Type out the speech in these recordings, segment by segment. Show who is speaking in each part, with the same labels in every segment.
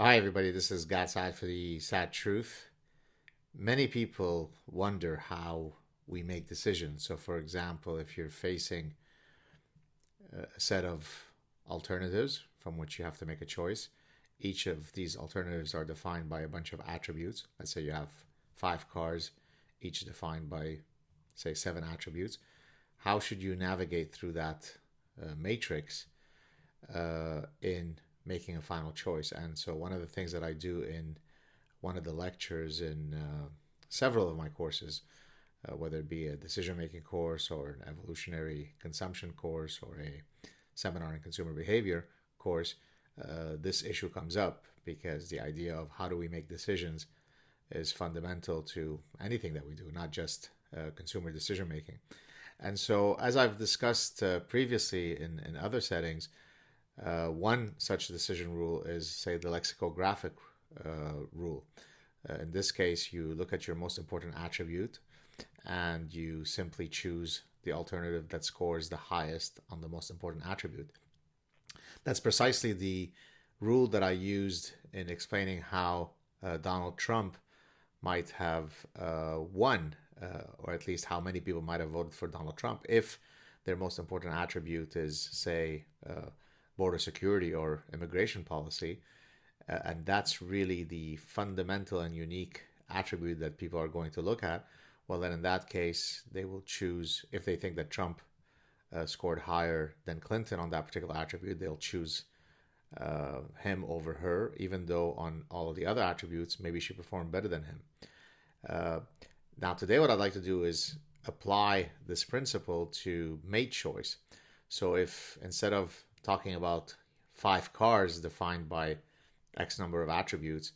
Speaker 1: Hi, everybody. This is Gatside for the SAAD TRUTH. Many people wonder how we make decisions. So, for example, if you're facing a set of alternatives from which you have to make a choice, each of these alternatives are defined by a bunch of attributes. Let's say you have 5 cars, each defined by, say, 7 attributes. How should you navigate through that matrix in making a final choice? And so one of the things that I do in one of the lectures in several of my courses, whether it be a decision-making course or an evolutionary consumption course or a seminar on consumer behavior course, this issue comes up because the idea of how do we make decisions is fundamental to anything that we do, not just consumer decision making. And so, as I've discussed previously in other settings, one such decision rule is, say, the lexicographic rule. In this case, you look at your most important attribute and you simply choose the alternative that scores the highest on the most important attribute. That's precisely the rule that I used in explaining how Donald Trump might have won, or at least how many people might have voted for Donald Trump if their most important attribute is, say, border security or immigration policy. And that's really the fundamental and unique attribute that people are going to look at. Well, then in that case, they will choose, if they think that Trump scored higher than Clinton on that particular attribute, they'll choose him over her, even though on all of the other attributes, maybe she performed better than him. Now, today, what I'd like to do is apply this principle to mate choice. So if instead of talking about 5 cars defined by X number of attributes,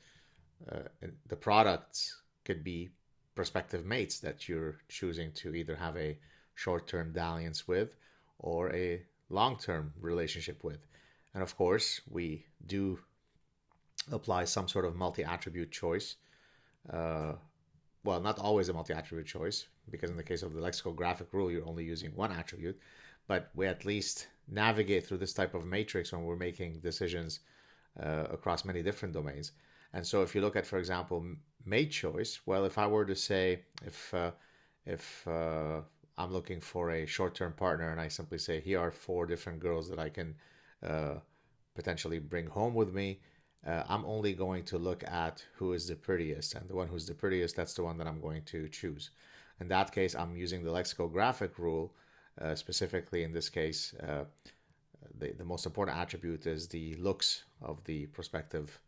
Speaker 1: the products could be prospective mates that you're choosing to either have a short-term dalliance with or a long-term relationship with. And of course, we do apply some sort of multi-attribute choice. Well, not always a multi-attribute choice, because in the case of the lexicographic rule, you're only using one attribute. But we at least navigate through this type of matrix when we're making decisions across many different domains. And so if you look at, for example, mate choice, well, if I were to say, if I'm looking for a short-term partner and I simply say, here are 4 different girls that I can potentially bring home with me, I'm only going to look at who is the prettiest, and the one who's the prettiest, that's the one that I'm going to choose. In that case, I'm using the lexicographic rule. Specifically in this case, the most important attribute is the looks of the prospective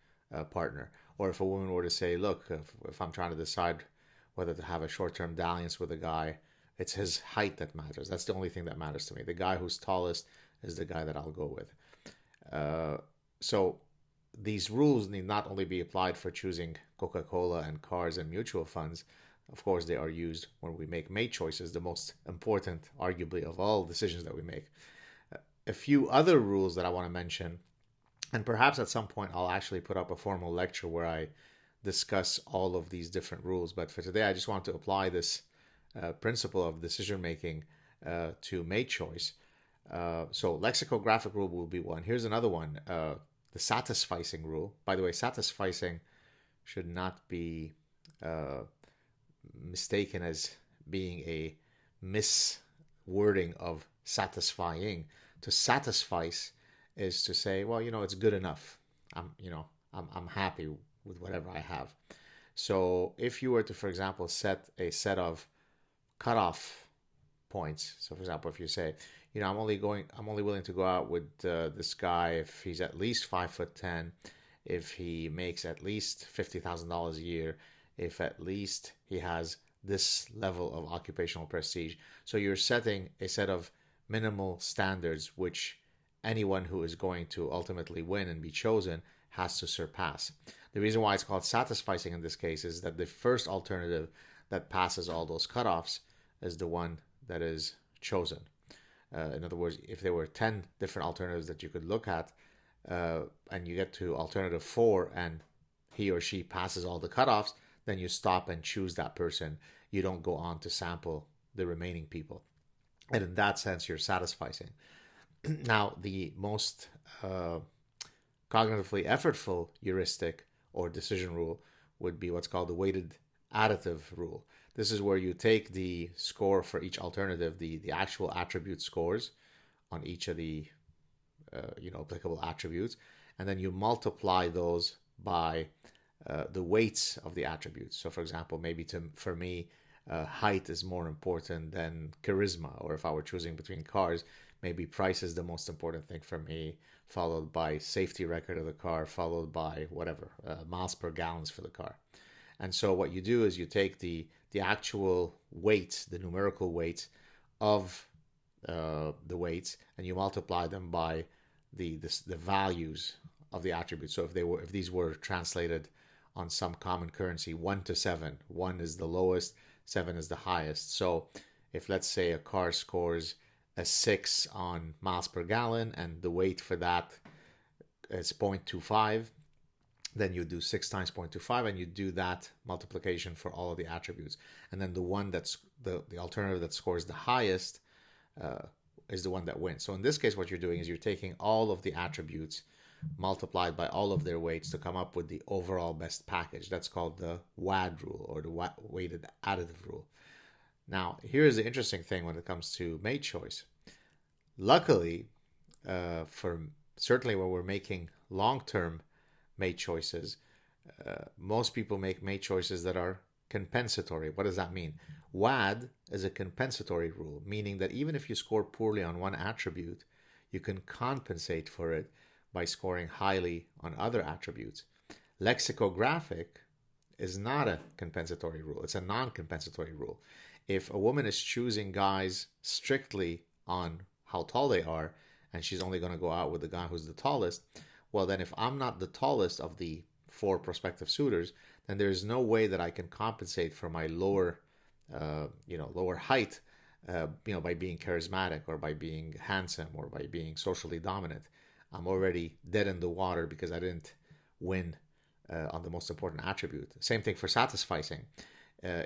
Speaker 1: partner. Or if a woman were to say, look, if I'm trying to decide whether to have a short-term dalliance with a guy, it's his height that matters. That's the only thing that matters to me. The guy who's tallest is the guy that I'll go with. So these rules need not only be applied for choosing Coca-Cola and cars and mutual funds. Of course, they are used when we make mate choices, the most important, arguably, of all decisions that we make. A few other rules that I want to mention, and perhaps at some point I'll actually put up a formal lecture where I discuss all of these different rules. But for today, I just want to apply this principle of decision making to mate choice. So lexicographic rule will be one. Here's another one, the satisficing rule. By the way, satisficing should not be mistaken as being a miswording of satisfying. To satisfice is to say, well, it's good enough. I'm happy with whatever I have. So if you were to, for example, set a set of cutoff points. So for example, if you say, I'm only willing to go out with this guy if he's at least 5'10", if he makes at least $50,000 a year, if at least he has this level of occupational prestige. So you're setting a set of minimal standards which anyone who is going to ultimately win and be chosen has to surpass. The reason why it's called satisficing in this case is that the first alternative that passes all those cutoffs is the one that is chosen. In other words, if there were 10 different alternatives that you could look at, and you get to alternative 4 and he or she passes all the cutoffs, then you stop and choose that person. You don't go on to sample the remaining people. And in that sense, you're satisficing. Now, the most cognitively effortful heuristic or decision rule would be what's called the weighted additive rule. This is where you take the score for each alternative, the actual attribute scores on each of the applicable attributes, and then you multiply those by the weights of the attributes. So, for example, maybe for me, height is more important than charisma, or if I were choosing between cars, maybe price is the most important thing for me, followed by safety record of the car, followed by whatever, miles per gallons for the car. And so what you do is you take the actual weights, the numerical weights of the weights, and you multiply them by the values of the attributes. So if these were translated on some common currency, 1 to 7, 1 is the lowest, 7 is the highest. So if, let's say, a car scores a 6 on miles per gallon and the weight for that is 0.25, then you do 6 times 0.25 and you do that multiplication for all of the attributes. And then the one that's the alternative that scores the highest is the one that wins. So in this case, what you're doing is you're taking all of the attributes multiplied by all of their weights to come up with the overall best package. That's called the WAD rule, or the weighted additive rule. Now, here's the interesting thing when it comes to mate choice. Luckily, for certainly when we're making long-term mate choices, most people make mate choices that are compensatory. What does that mean? WAD is a compensatory rule, meaning that even if you score poorly on one attribute, you can compensate for it by scoring highly on other attributes. Lexicographic is not a compensatory rule. It's a non-compensatory rule. If a woman is choosing guys strictly on how tall they are, and she's only going to go out with the guy who's the tallest, well, then if I'm not the tallest of the 4 prospective suitors, then there's no way that I can compensate for my lower height, by being charismatic or by being handsome or by being socially dominant. I'm already dead in the water because I didn't win on the most important attribute. Same thing for satisficing.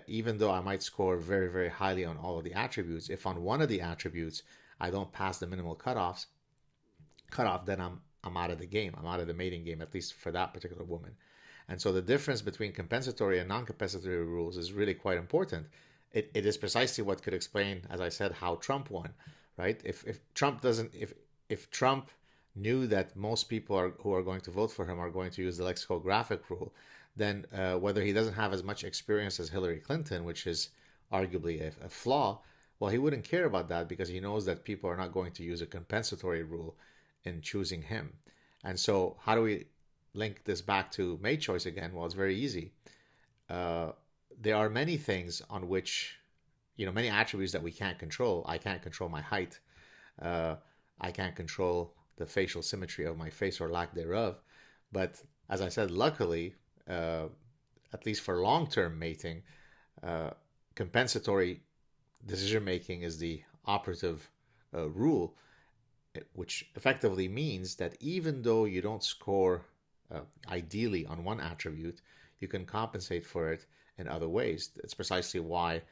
Speaker 1: Even though I might score very, very highly on all of the attributes, if on one of the attributes I don't pass the minimal cutoff, then I'm out of the game. I'm out of the mating game, at least for that particular woman. And so the difference between compensatory and non-compensatory rules is really quite important. It is precisely what could explain, as I said, how Trump won, right? If Trump knew that most people who are going to vote for him are going to use the lexicographic rule, then whether he doesn't have as much experience as Hillary Clinton, which is arguably a flaw, well, he wouldn't care about that because he knows that people are not going to use a compensatory rule in choosing him. And so how do we link this back to mate choice again? Well, it's very easy. There are many things on which, many attributes that we can't control. I can't control my height. I can't control the facial symmetry of my face or lack thereof. But as I said, luckily, at least for long-term mating, compensatory decision-making is the operative rule, which effectively means that even though you don't score ideally on one attribute, you can compensate for it in other ways. It's precisely why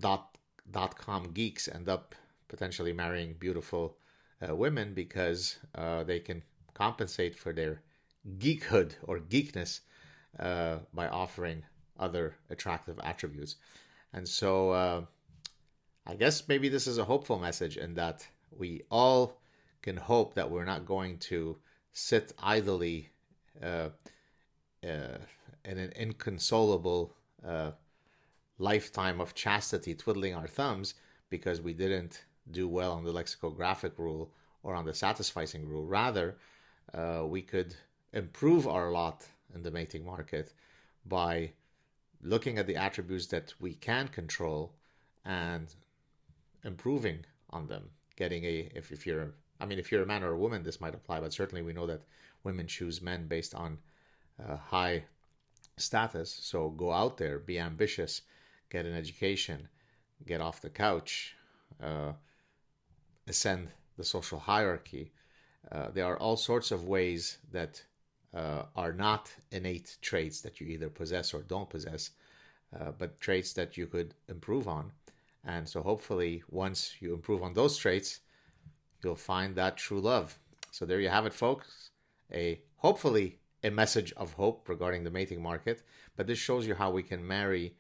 Speaker 1: dot-com geeks end up potentially marrying beautiful women, because they can compensate for their geekhood or geekness by offering other attractive attributes. And so I guess maybe this is a hopeful message in that we all can hope that we're not going to sit idly in an inconsolable lifetime of chastity twiddling our thumbs because we didn't do well on the lexicographic rule or on the satisficing rule. Rather, we could improve our lot in the mating market by looking at the attributes that we can control and improving on them. Getting if you're a man or a woman, this might apply, but certainly we know that women choose men based on high status. So go out there, be ambitious, get an education, get off the couch, ascend the social hierarchy. There are all sorts of ways that are not innate traits that you either possess or don't possess, but traits that you could improve on. And so hopefully once you improve on those traits, you'll find that true love. So there you have it, folks. hopefully a message of hope regarding the mating market. But this shows you how we can marry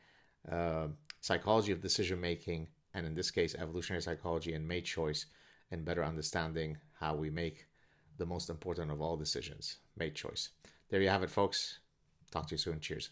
Speaker 1: psychology of decision making, and in this case, evolutionary psychology and mate choice, and better understanding how we make the most important of all decisions, mate choice. There you have it, folks. Talk to you soon. Cheers.